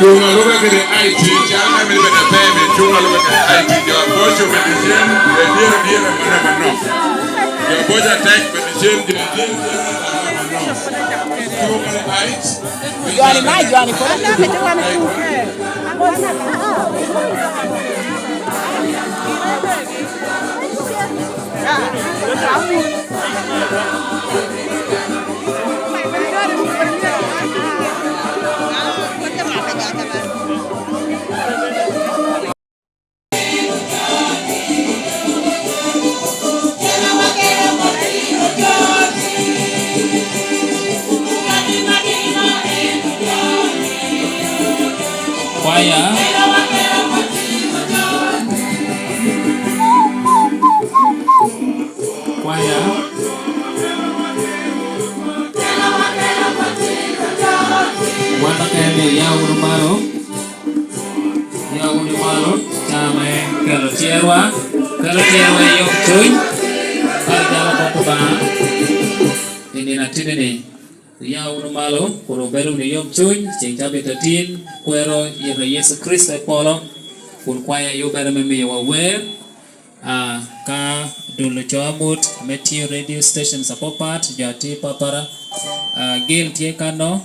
chunga luga ke IT changa me bena peme chunga luga ke IT jo bocho medicine de dia mana mano jo boja tech medicine de dia chunga IT Joani mai Joani ko na ke Joani Choir. Wanakende yao rumaro chame kalotierwa yung chuy kalgala kokuba ini natine ni yao rumaro kuro belu ni yung chuy cingcabe tatin kuero yero Yesu Kristo polo kun kwaya yo bela memi wawer ka dulu choamut Meteo radio station sapopat jati papara gil tie kano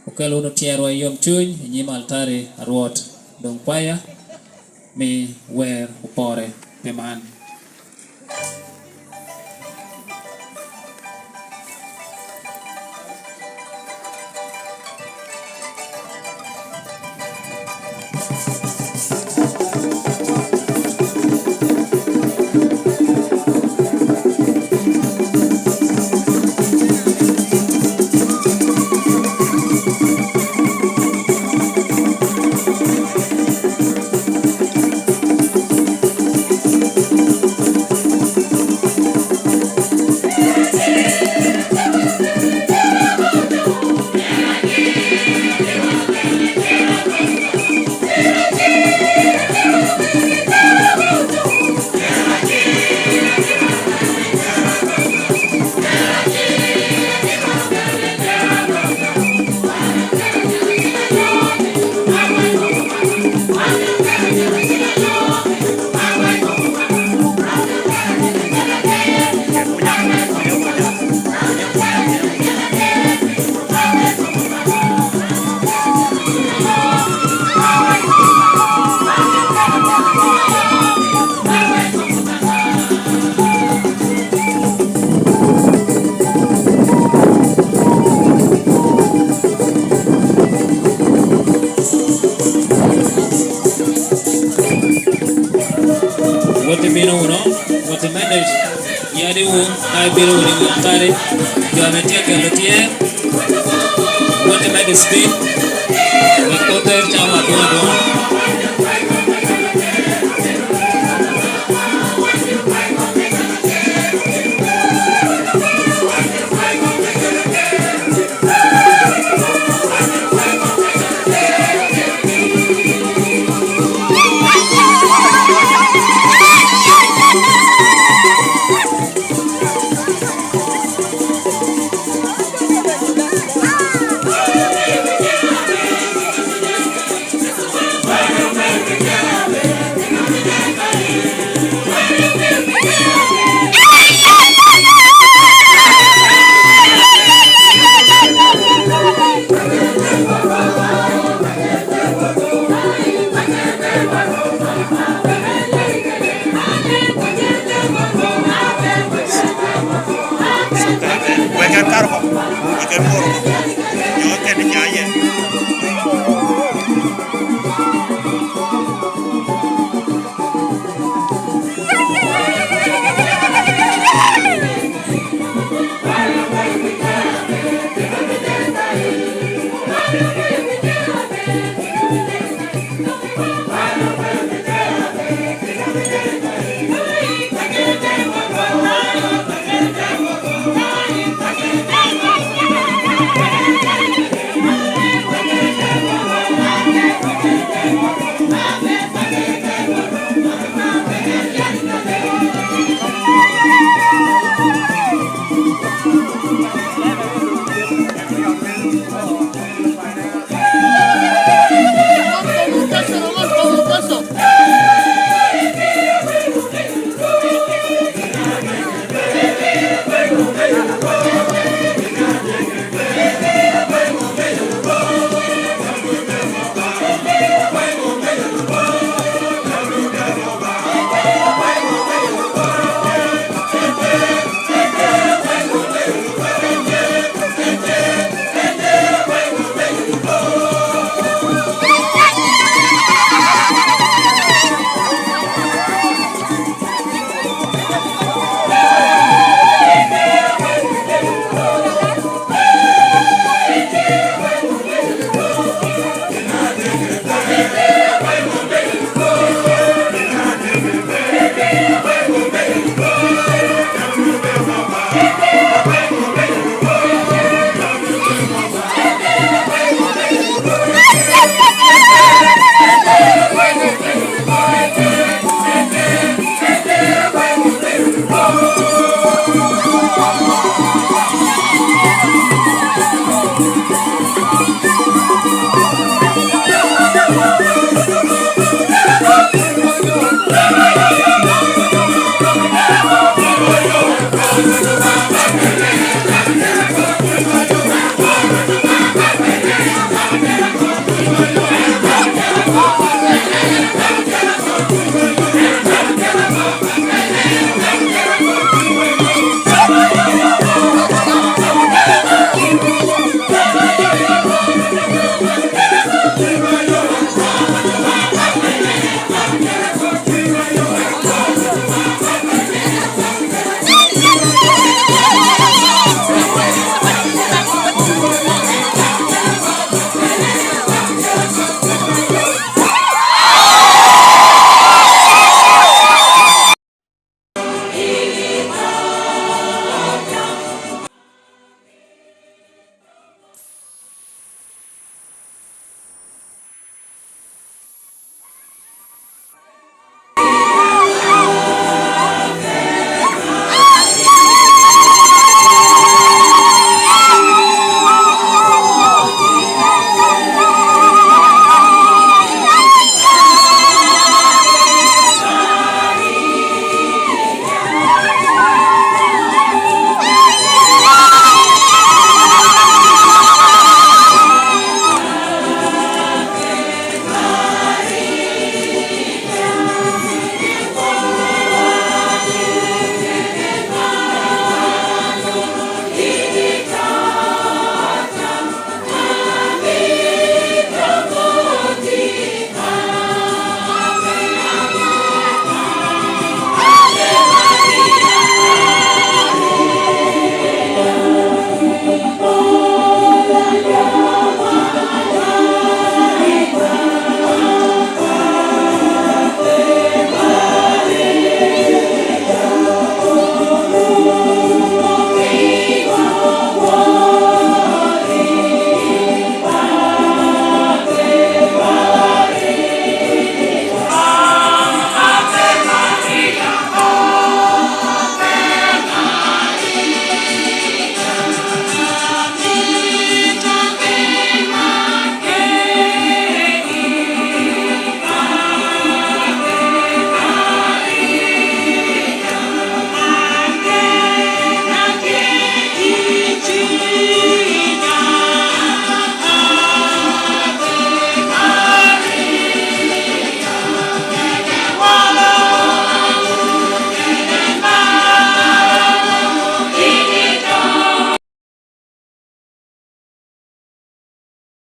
ukelo no tierwa yom chuny nyima altare arwot dong kwaya mi wer upore peman. Biru ni mtare ndio ametia kalotie wote medicine wakote chama dodo